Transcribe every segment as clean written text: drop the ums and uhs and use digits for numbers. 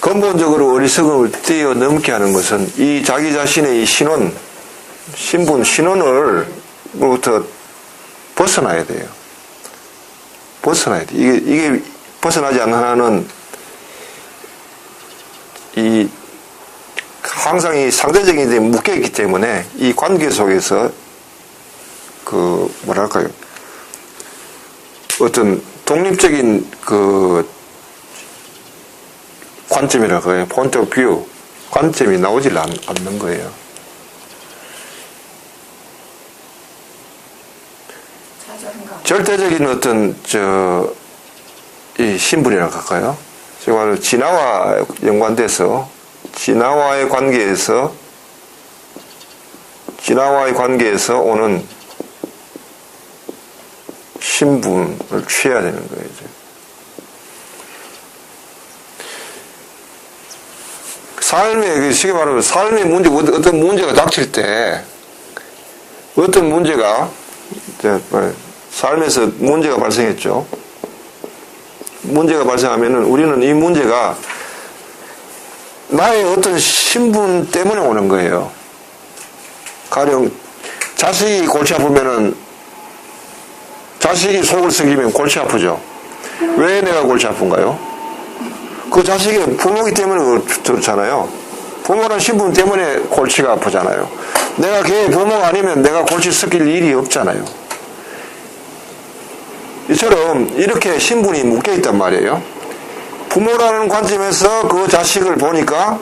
근본적으로 어리석음을 뛰어넘게 하는 것은 이 자기 자신의 이 신원으로부터 벗어나야 돼요. 벗어나야 돼. 이게 벗어나지 않는 한은 항상 이 상대적인 데 묶여있기 때문에 이 관계 속에서 뭐랄까요. 어떤 독립적인 관점이라고 해요. point of view. 관점이 나오질 않는 거예요. 절대적인 어떤, 이 신분이라고 할까요? 정말 진화와 연관돼서, 진화와의 관계에서 오는 신분을 취해야 되는 거예요. 삶의, 쉽게 말하면 삶의 문제, 어떤 문제가 닥칠 때, 어떤 문제가, 삶에서 문제가 발생했죠. 문제가 발생하면은 우리는 이 문제가 나의 어떤 신분 때문에 오는 거예요. 가령, 자식이 골치 아프면은, 자식이 속을 썩이면 골치 아프죠. 왜 내가 골치 아픈가요? 그 자식이 부모이기 때문에 그렇잖아요. 부모란 신분 때문에 골치가 아프잖아요. 내가 걔 부모가 아니면 내가 골치 썩일 일이 없잖아요. 이처럼 이렇게 신분이 묶여있단 말이에요. 부모라는 관점에서 그 자식을 보니까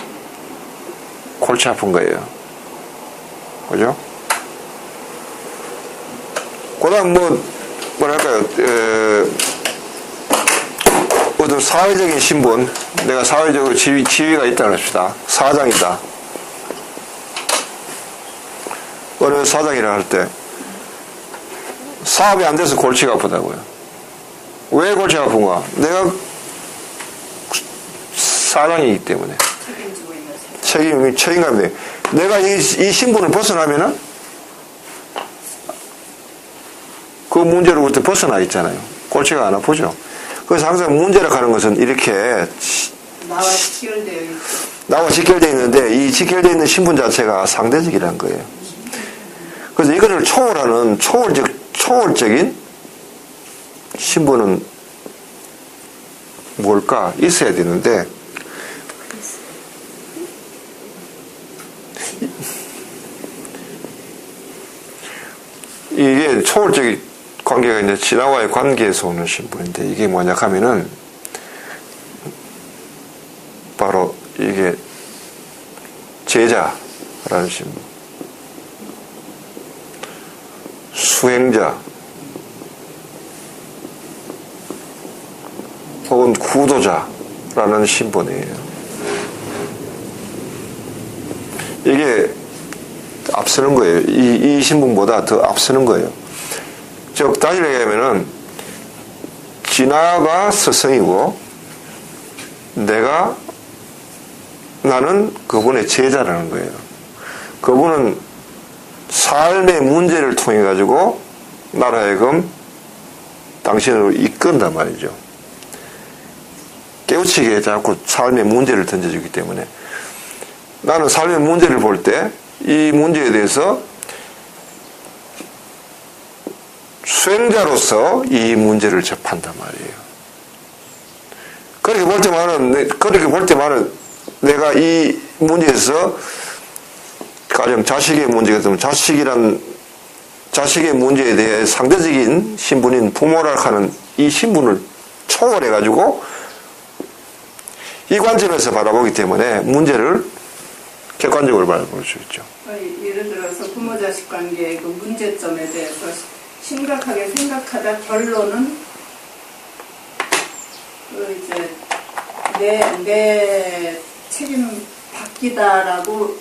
골치 아픈 거예요. 그죠? 그 다음 뭐랄까요, 어떤 사회적인 신분, 내가 사회적으로 지위가 있다고 합시다. 사장이다. 어느 사장이라 할 때, 사업이 안 돼서 골치가 아프다고요. 왜 골치가 아픈가? 내가 사장이기 때문에. 책임감이 돼. 내가 이 신분을 벗어나면은, 그 문제로부터 벗어나 있잖아요. 골치가 안 아프죠. 그래서 항상 문제라고 하는 것은 이렇게 나와 직결되어 있는데 이 직결되어 있는 신분 자체가 상대적이라는 거예요. 그래서 이거를 초월하는 초월적인 신분은 뭘까? 있어야 되는데 이게 초월적인 관계가 이제 진화와의 관계에서 오는 신분인데 이게 뭐냐 하면은 바로 이게 제자라는 신분, 수행자 혹은 구도자라는 신분이에요. 이게 앞서는 거예요. 이 신분보다 더 앞서는 거예요. 즉 다시 얘기하면은 진화가 스승이고 나는 그분의 제자라는 거예요. 그분은 삶의 문제를 통해 가지고 나로 하여금 당신을 이끈단 말이죠. 깨우치게 자꾸 삶의 문제를 던져주기 때문에 나는 삶의 문제를 볼 때 이 문제에 대해서 수행자로서 이 문제를 접한단 말이에요. 그렇게 볼 때만은 내가 이 문제에서 가령 자식의 문제가 있으면 자식의 문제에 대해 상대적인 신분인 부모라 하는 이 신분을 초월해가지고 이 관점에서 바라보기 때문에 문제를 객관적으로 바라볼 수 있죠. 예를 들어서 부모 자식 관계의 그 문제점에 대해서 심각하게 생각하다 결론은 이제 내 책임 받기다라고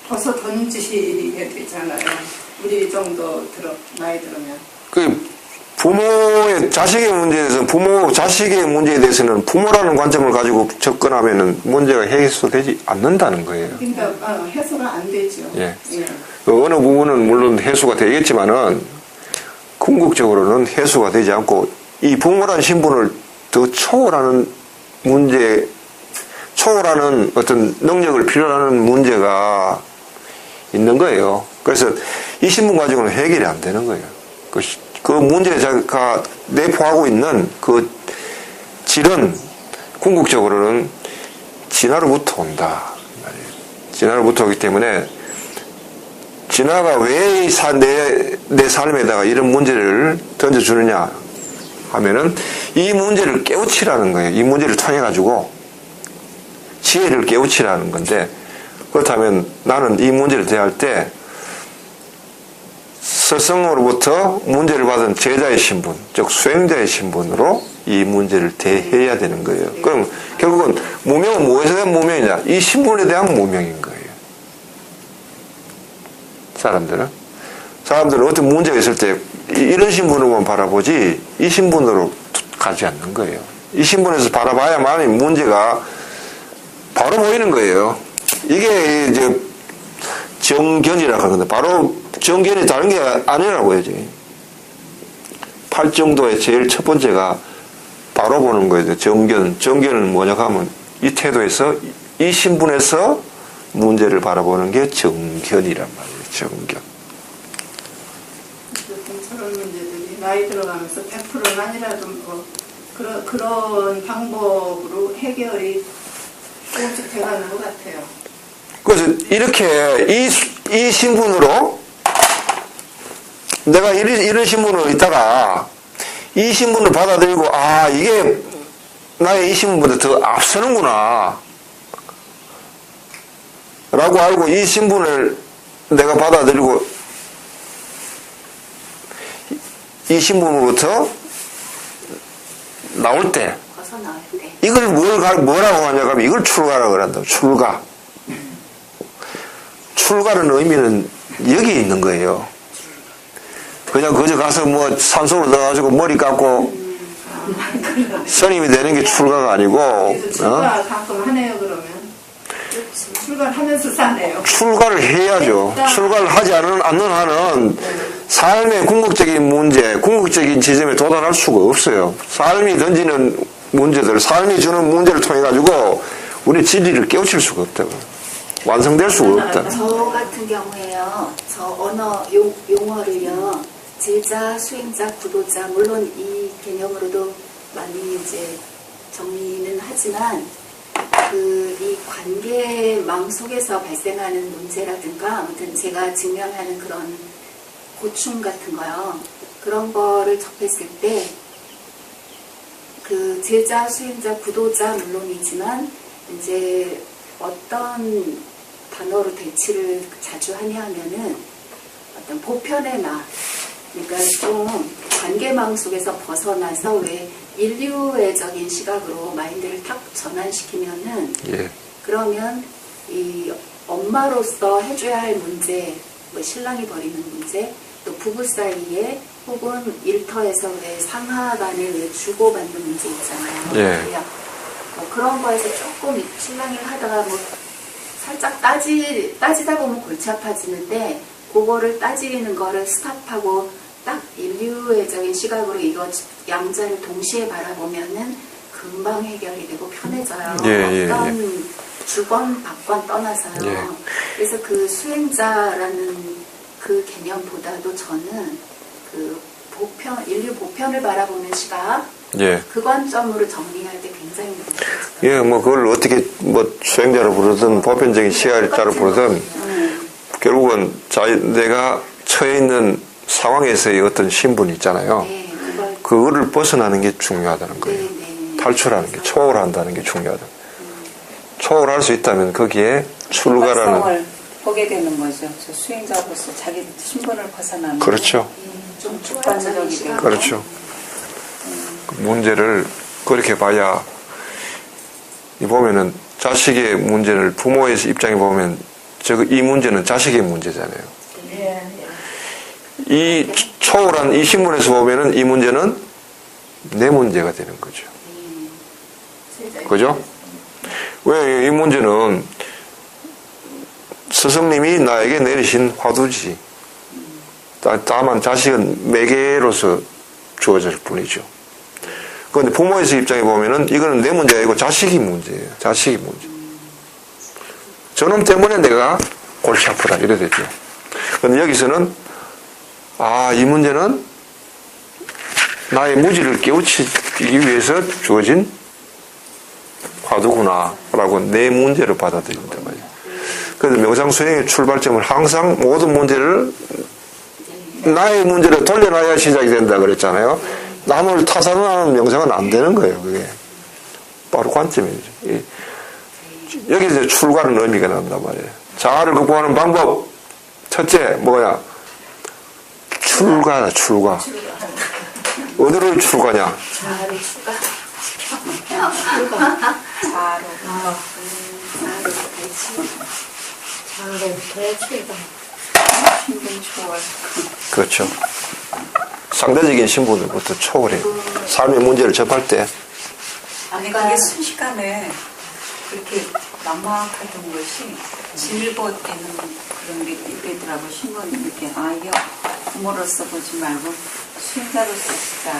벗어 던지게 되잖아요. 우리 정도 나이 들으면. 자식의 문제에 대해서는 부모라는 관점을 가지고 접근하면은 문제가 해소되지 않는다는 거예요. 그러니까 해소가 안 되죠. 예. 어느 부분은 물론 해소가 되겠지만은 궁극적으로는 해소가 되지 않고 이 부모라는 신분을 더 초월하는 초월하는 어떤 능력을 필요로 하는 문제가 있는 거예요. 그래서 이 신분 가지고는 해결이 안 되는 거예요. 그 문제가 내포하고 있는 그 질은 궁극적으로는 진화로부터 온다. 진화로부터 오기 때문에 진화가 왜 내 삶에다가 이런 문제를 던져주느냐 하면은 이 문제를 깨우치라는 거예요. 이 문제를 통해 가지고 지혜를 깨우치라는 건데, 그렇다면 나는 이 문제를 대할 때 스승으로부터 문제를 받은 제자의 신분, 즉 수행자의 신분으로 이 문제를 대해야 되는 거예요. 그럼 결국은 무명은 무엇에 대한 무명이냐? 이 신분에 대한 무명인 거예요. 사람들은 어떤 문제가 있을 때 이런 신분으로만 바라보지 이 신분으로 가지 않는 거예요. 이 신분에서 바라봐야만 문제가 바로 보이는 거예요. 이게 이제 정견이라고 하는데, 바로 정견이 다른 게 아니라고요. 8정도의 제일 첫 번째가 바로 보는 거예요. 정견. 정견은 뭐냐 하면 이 태도에서, 이 신분에서 문제를 바라보는 게 정견이란 말이에요. 정견. 저런 문제들이 나이 들어가면서 100%는 아니라도 뭐 그런 방법으로 해결이 조금씩 돼가는 것 같아요. 그래서 이렇게 이 신분으로 내가 이런 신분으로 있다가 이 신분을 받아들이고, 아, 이게 나의 이 신분보다 더 앞서는구나 라고 알고 이 신분을 내가 받아들이고 이 신분으로부터 나올 때, 벗어나올 때, 이걸 뭐라고 하냐고 하면 이걸 출가라고 그런다. 출가. 출가는 의미는 여기 있는 거예요. 그냥 그저 가서 뭐 산소를 넣어가지고 머리 감고 스님이 되는 게 출가가 아니고, 출가 가끔 하네요. 그러면 출가를 하면서 사네요. 출가를 해야죠. 출가를 하지 않는 한은 삶의 궁극적인 문제, 궁극적인 지점에 도달할 수가 없어요. 삶이 던지는 문제들, 삶이 주는 문제를 통해 가지고 우리 진리를 깨우칠 수가 없다고. 완성될 수가 없다. 저 같은 경우에요, 저 언어 용어를요, 제자, 수행자, 구도자, 물론 이 개념으로도 많이 이제 정리는 하지만, 이 관계망 속에서 발생하는 문제라든가, 아무튼 제가 직면하는 그런 고충 같은 거요, 그런 거를 접했을 때, 그 제자, 수행자, 구도자 물론이지만, 이제 어떤 단어로 대치를 자주 하냐 하면은 어떤 보편의 나, 그러니까 좀 관계망 속에서 벗어나서 왜 인류애적인 시각으로 마인드를 탁 전환시키면은, 예. 그러면 이 엄마로서 해줘야 할 문제, 뭐 신랑이 벌이는 문제, 또 부부 사이에 혹은 일터에서 왜 상하 간에 왜 주고받는 문제 있잖아요. 예. 뭐 그런 거에서 조금 신랑을 하다가 뭐 살짝 따지다 보면 골치 아파지는데, 그거를 따지는 거를 스탑하고 딱 인류애적인 시각으로 이거 양자를 동시에 바라보면은 금방 해결이 되고 편해져요. 어떤 주권, 박권 떠나서요. 예. 그래서 그 수행자라는 그 개념보다도 저는 그 인류 보편을 바라보는 시각, 예. 그 관점으로 정리할 때 굉장히 문제죠. 예, 뭐 그걸 어떻게 뭐 수행자로 부르든 보편적인 시야자로 부르든 결국은 내가 처해 있는 상황에서의 어떤 신분이 있잖아요. 네, 그거를 벗어나는 게 중요하다는 거예요. 네. 탈출하는 게, 초월한다는 게 중요하다. 초월할 수 있다면 거기에 출가라는. 성을 보게 되는 거죠. 저 수행자로서 자기 신분을 벗어나는. 그렇죠. 좀 주관적이 되고. 그렇죠. 문제를 그렇게 봐야, 이 보면은 자식의 문제를 부모의 입장에 보면 이 문제는 자식의 문제잖아요. 이 초월한 이 신분에서 보면은 이 문제는 내 문제가 되는 거죠. 그죠? 왜 이 문제는 스승님이 나에게 내리신 화두지. 다만 자식은 매개로서 주어질 뿐이죠. 그런데 부모의 입장에 보면은 이거는 내 문제가 아니고 자식이 문제예요. 자식이 문제. 저놈 때문에 내가 골치 아프다 이래 되죠. 근데 여기서는 이 문제는 나의 무지를 깨우치기 위해서 주어진 화두구나 라고 내 문제를 받아들인단 말이에요. 그래서 명상 수행의 출발점은 항상 모든 문제를 나의 문제를 돌려놔야 시작이 된다 그랬잖아요. 남을 타산하는 명상은 안 되는 거예요. 그게 바로 관점이죠. 여기서 출가는 의미가 난단 말이에요. 자아를 극복하는 방법 첫째 뭐야? 출가다. 출가. 어디로 출가냐? 자아를 추가. 자로. 자아로부터의 출가. 신분 초월. 그렇죠. 상대적인 신분으로부터 초월해. 삶의 문제를 접할 때 아니 그게 순식간에 그렇게 막막하던 것이 질보되는 그런 게 있더라고. 신분 이렇게 이게 부모로서 보지 말고 수행자로서 진짜.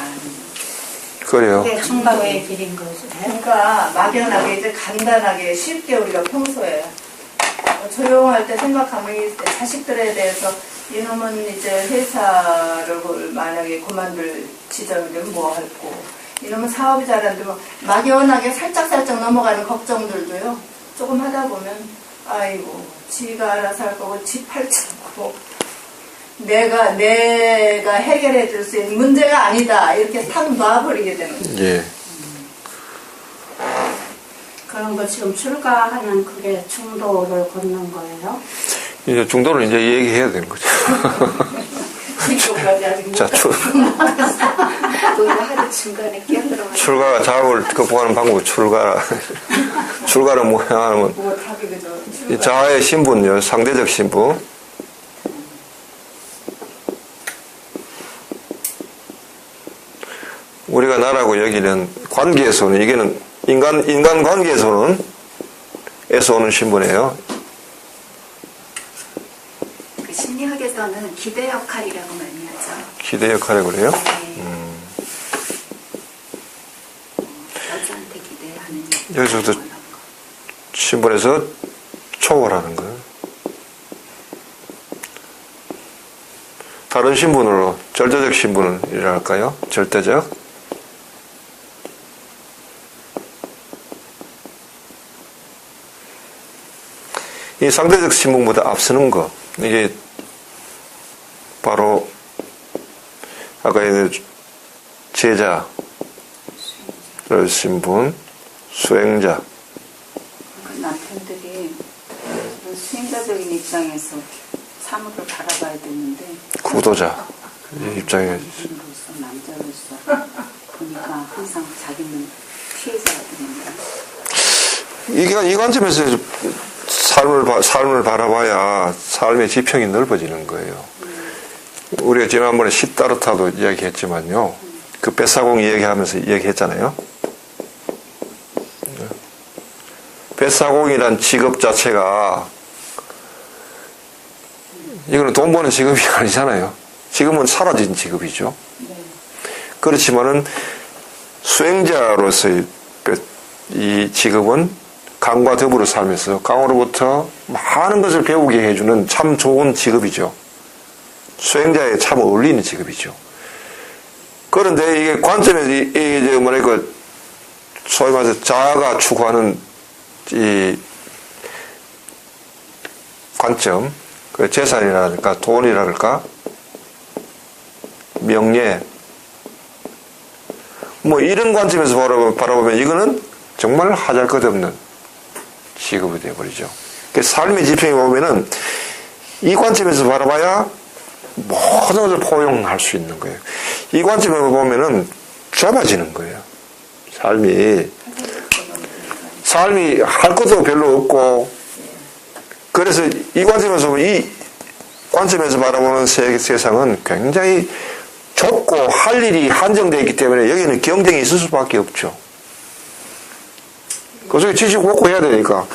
그래요. 네, 중간의 길인 거죠. 그러니까 막연하게 이제 간단하게 쉽게 우리가 평소에 조용할 때 생각하면 이 자식들에 대해서 이놈은 이제 회사를 만약에 그만둘 지점이 되면 뭐 할 거, 이놈은 사업이 잘하는데 뭐 막연하게 살짝살짝 넘어가는 걱정들도요 조금 하다 보면 아이고 지가 알아서 할 거고 지 팔자고 내가 해결해 줄 수 있는 문제가 아니다 이렇게 탁 놔버리게 되는 거죠. 예. 그런 거 지금 출가하는 그게 중도를 걷는 거예요? 이제 중도를 이제 얘기해야 되는 거죠. 지금까지 아직 못 자, 우리가 하루 중간에 끼어들어가지고 출가가 자아를 극복하는 방법은 출가는 뭐야 하면 못하게 그죠. 이 자아의 신분요, 상대적 신분. 우리가 나라고 여기는 관계에서는 이게는 인간 관계에서는 에서 오는 신분이에요. 그 심리학에서는 기대 역할이라고 많이 하죠. 기대 역할을 그래요. 여자한테 기대하는 여기서부터 신분에서 초월하는 거예요. 다른 신분으로 절대적 신분이랄까요? 절대적. 이 상대적 신분보다 앞서는 거, 이게 바로 아까 제자, 신분, 수행자. 그 남편들이 수행자적인 입장에서 사물을 바라봐야 되는데 구도자 입장에 남자로서 보니까 항상 자기는 피해자가 됩니다. 이 관점에서 삶을 바라봐야 삶의 지평이 넓어지는 거예요. 우리가 지난번에 시다르타도 이야기했지만요. 그 뱃사공 이야기하면서 이야기했잖아요. 뱃사공이란 직업 자체가 이거는 돈 버는 직업이 아니잖아요. 지금은 사라진 직업이죠. 그렇지만은 수행자로서의 이 직업은 강과 더불어 살면서 강으로부터 많은 것을 배우게 해주는 참 좋은 직업이죠. 수행자에 참 어울리는 직업이죠. 그런데 이게 관점에서 이제 뭐랄까 소위 말해서 자아가 추구하는 이 관점, 그 재산이랄까 돈이랄까 명예 뭐 이런 관점에서 바라보면 이거는 정말 하잘것없는 직업이 되어버리죠. 삶의 지평에 보면은 이 관점에서 바라봐야 모든 것을 포용할 수 있는 거예요. 이 관점에서 보면은 좁아지는 거예요. 삶이 할 것도 별로 없고, 그래서 이 관점에서 보면 이 관점에서 바라보는 세상은 굉장히 좁고 할 일이 한정되어 있기 때문에 여기는 경쟁이 있을 수밖에 없죠. 그 속에 지식 먹고 해야 되니까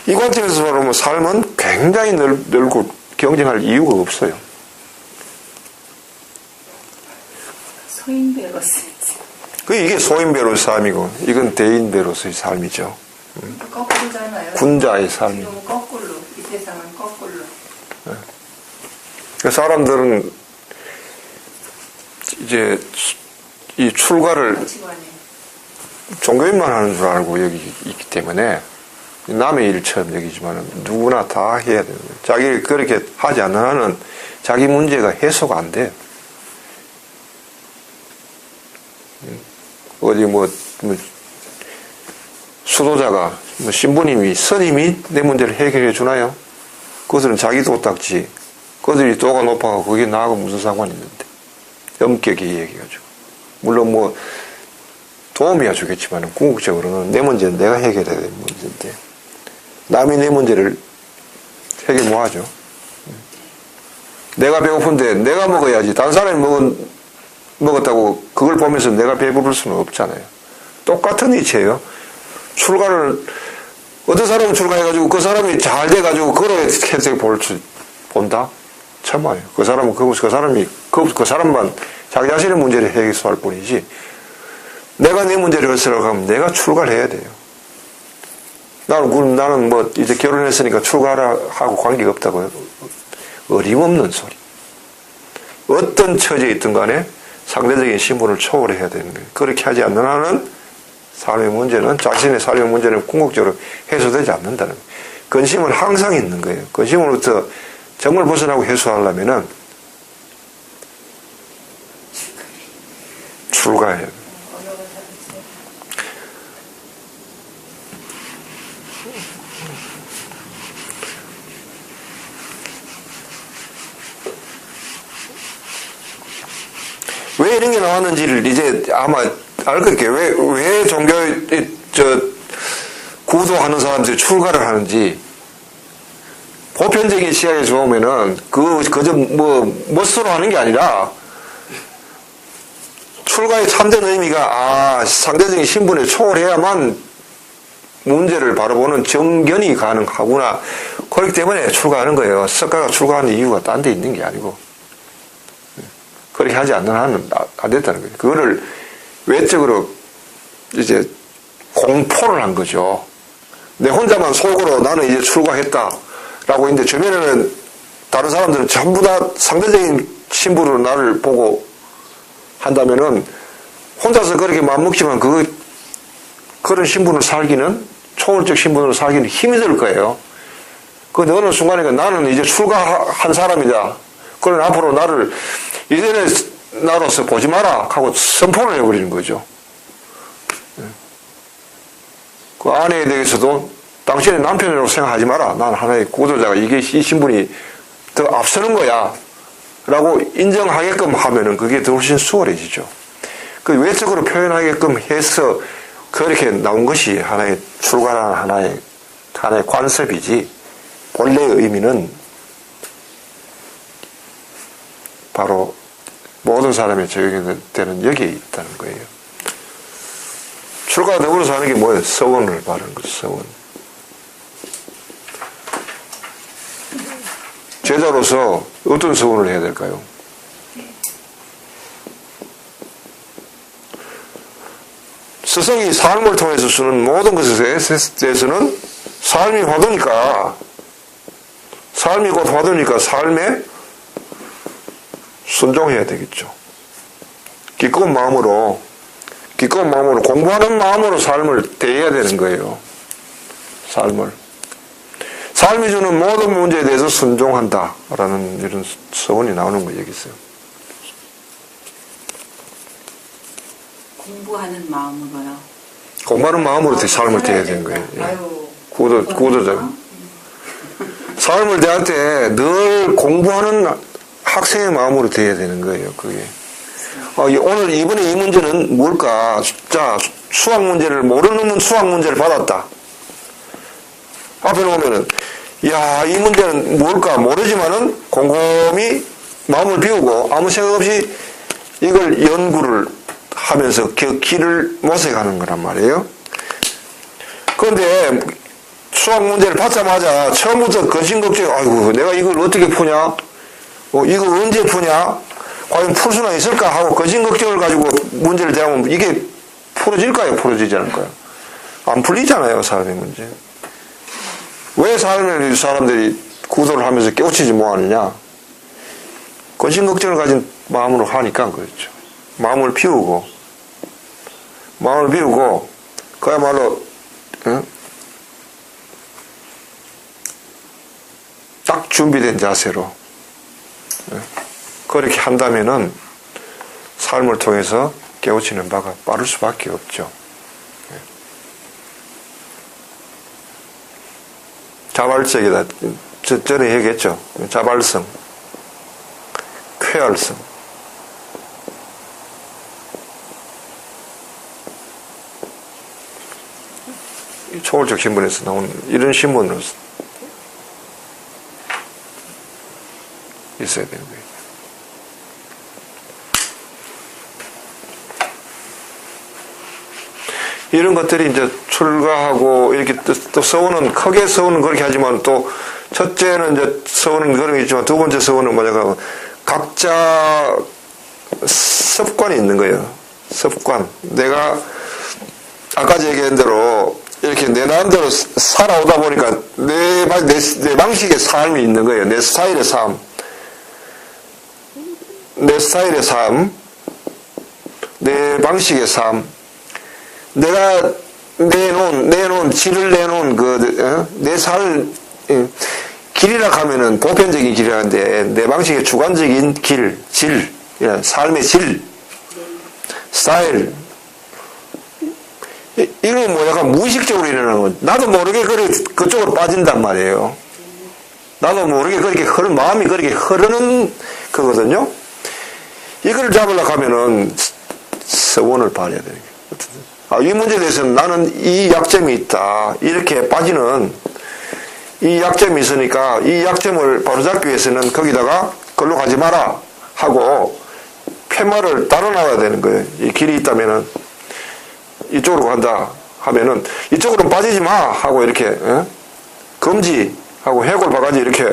이 관점에서 보면 삶은 굉장히 넓고 경쟁할 이유가 없어요. 소인배로서 이게 소인배로의 삶이고 이건 대인배로서의 삶이죠. 거꾸로잖아요. 군자의 삶이. 지금 거꾸로. 그 사람들은 이제 이 출가를 가치관이. 종교인만 하는 줄 알고 여기 있기 때문에 남의 일처럼 여기지만 누구나 다 해야 되는 거예요. 자기 그렇게 하지 않는 한은 자기 문제가 해소가 안 돼요. 어디 수도자가 신부님이 스님이 내 문제를 해결해 주나요? 그것은 자기 도딱지. 그들이 도가 높아가 그게 나하고 무슨 상관이 있는데. 엄격히 얘기해가지고. 물론 도움이야 주겠지만 궁극적으로는 내 문제는 내가 해결해야 되는 문제인데 남이 내 문제를 해결 뭐 하죠? 내가 배고픈데 내가 먹어야지. 다른 사람이 먹었다고 그걸 보면서 내가 배부를 수는 없잖아요. 똑같은 이치예요. 출가를 어떤 사람은 출가해가지고 그 사람이 잘 돼가지고 그런 혜택을 본다? 참아요. 그 사람만 자기 자신의 문제를 해결할 뿐이지 내가 내 문제를 해결하려고 하면 내가 출가를 해야 돼요. 나는 이제 결혼했으니까 출가하고 관계가 없다고요. 어림없는 소리. 어떤 처지에 있든 간에 상대적인 신분을 초월해야 되는 거예요. 그렇게 하지 않는 한은 삶의 문제는, 자신의 삶의 문제는 궁극적으로 해소되지 않는다는 거예요. 근심은 항상 있는 거예요. 근심으로부터 정말 벗어나고 해소하려면은 출가해요. 왜 이런 게 나왔는지를 이제 아마 알 거예요. 왜 구도하는 사람들이 출가를 하는지 보편적인 시각에서 보면은 그저 멋으로 하는 게 아니라 출가의 참된 의미가 상대적인 신분을 초월해야만 문제를 바라보는 정견이 가능하구나. 그렇기 때문에 출가하는 거예요. 석가가 출가하는 이유가 딴 데 있는 게 아니고 그렇게 하지 않는 한은 안 됐다는 거예요. 그거를 외적으로 이제 공포를 한 거죠. 내 혼자만 속으로 나는 이제 출가했다라고 했는데 주변에는 다른 사람들은 전부 다 상대적인 신분으로 나를 보고 한다면은 혼자서 그렇게 마음먹지만 그런 신분을 살기는 초월적 신분으로 살기는 힘이 들 거예요. 그 어느 순간에 나는 이제 출가한 사람이다. 그럼 앞으로 나를 이전에 나로서 보지 마라 하고 선포를 해버리는 거죠. 그 아내에 대해서도 당신의 남편이라고 생각하지 마라. 난 하나의 구도자가 이 신분이 더 앞서는 거야. 라고 인정하게끔 하면은 그게 더 훨씬 수월해지죠. 그 외적으로 표현하게끔 해서 그렇게 나온 것이 하나의 출가라는 하나의 관습이지 본래의 의미는 바로 모든 사람이 적용되는 여기에 있다는 거예요. 출가가 더불어서 하는 게 뭐예요? 서원을 바르는 거죠. 서원. 제자로서 어떤 서원을 해야 될까요? 스승이 삶을 통해서 주는 모든 것에 대해서는 삶이 화두니까 삶에 순종해야 되겠죠. 기꺼운 마음으로 공부하는 마음으로 삶을 대해야 되는 거예요. 삶이 주는 모든 문제에 대해서 순종한다라는 이런 서원이 나오는 거 여기 있어요. 공부하는 마음으로요. 공부하는 마음으로 삶을 대해야 되는 거예요. 구도자. 삶을 대할 때 늘 공부하는 학생의 마음으로 대해야 되는 거예요. 그게. 오늘 이번에 이 문제는 뭘까? 자, 수학 문제를 모르는 수학 문제를 받았다. 앞에 놓으면은 이 문제는 뭘까? 모르지만은 곰곰이 마음을 비우고 아무 생각 없이 이걸 연구를 하면서 길을 모색하는 거란 말이에요. 그런데 수학 문제를 받자마자 처음부터 근심걱정, 아이고 내가 이걸 어떻게 푸냐? 이거 언제 푸냐? 과연 풀 수나 있을까? 하고 근심걱정을 가지고 문제를 대하면 이게 풀어질까요? 풀어지지 않을까요? 안 풀리잖아요, 사람의 문제. 왜 사람들이 구도를 하면서 깨우치지 못하느냐? 근심 걱정을 가진 마음으로 하니까 그렇죠. 마음을 비우고 그야말로 딱 준비된 자세로 그렇게 한다면은 삶을 통해서 깨우치는 바가 빠를 수밖에 없죠. 자발적이다. 전에 얘기했죠. 자발성, 쾌활성. 초월적 신분에서 나온 이런 신분으로 있어야 되는 거예요. 이런 것들이 이제 출가하고 이렇게 또 서원은 크게 서원은 그렇게 하지만 또 첫째는 이제 서원은 그런 게 있지만 두 번째 서원은 뭐냐면 각자 습관이 있는 거예요. 습관. 내가 아까 얘기한 대로 이렇게 내 나름대로 살아오다 보니까 내 방식의 삶이 있는 거예요. 내 스타일의 삶. 내 스타일의 삶. 내 방식의 삶. 내가 내놓은 질을 내놓은 내 살 길이라 하면은 보편적인 길이라는데 내 방식의 주관적인 질, 삶의 질, 스타일. 이건 뭐 약간 무의식적으로 일어나는 거. 나도 모르게 그쪽으로 빠진단 말이에요. 나도 모르게 그렇게 마음이 그렇게 흐르는 거거든요. 이걸 잡으려고 하면은 서원을 발휘해야 돼요. 이 문제에 대해서는 나는 이 약점이 있다. 이렇게 빠지는 이 약점이 있으니까 이 약점을 바로잡기 위해서는 거기다가 걸로 가지 마라 하고 팻말을 따로 나와야 되는 거예요. 이 길이 있다면은 이쪽으로 간다 하면은 이쪽으로 빠지지 마 하고 이렇게 금지하고 해골 바가지 이렇게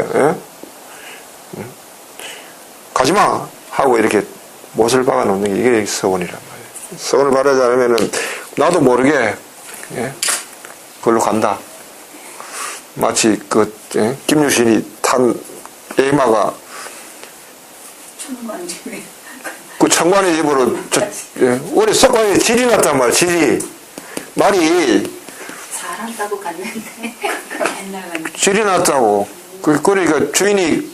가지 마 하고 이렇게 못을 박아 놓는 게 이게 서원이란 말이에요. 서원을 바르지 않으면은 나도 모르게 그걸로 간다. 마치 김유신이 탄 에이마가 천만집에 그 청관의 집으로 우리 석관에 질이 났단 말이야. 말이 잘한다고 갔는데 옛날 질이 났다고. 그러니까 주인이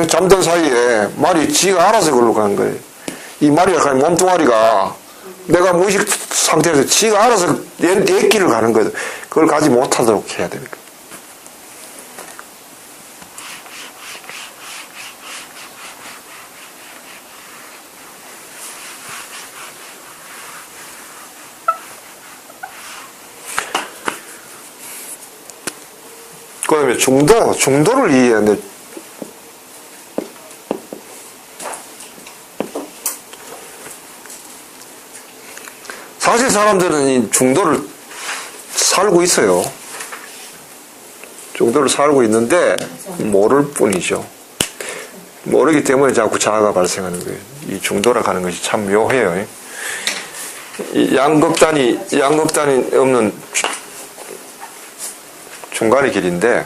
잠든 사이에 말이 지가 알아서 그걸로 가는 거예요. 이 말이 약간 몸뚱아리가 내가 무의식 상태에서 지가 알아서 얘 길을 가는 거예요. 그걸 가지 못하도록 해야 되는 거예요. 그 다음에 중도를 이해하는데 사실 사람들은 이 중도를 살고 있어요. 중도를 살고 있는데 모를 뿐이죠. 모르기 때문에 자꾸 자아가 발생하는 거예요. 이 중도라 하는 것이 참 묘해요. 이 양극단이 없는 중간의 길인데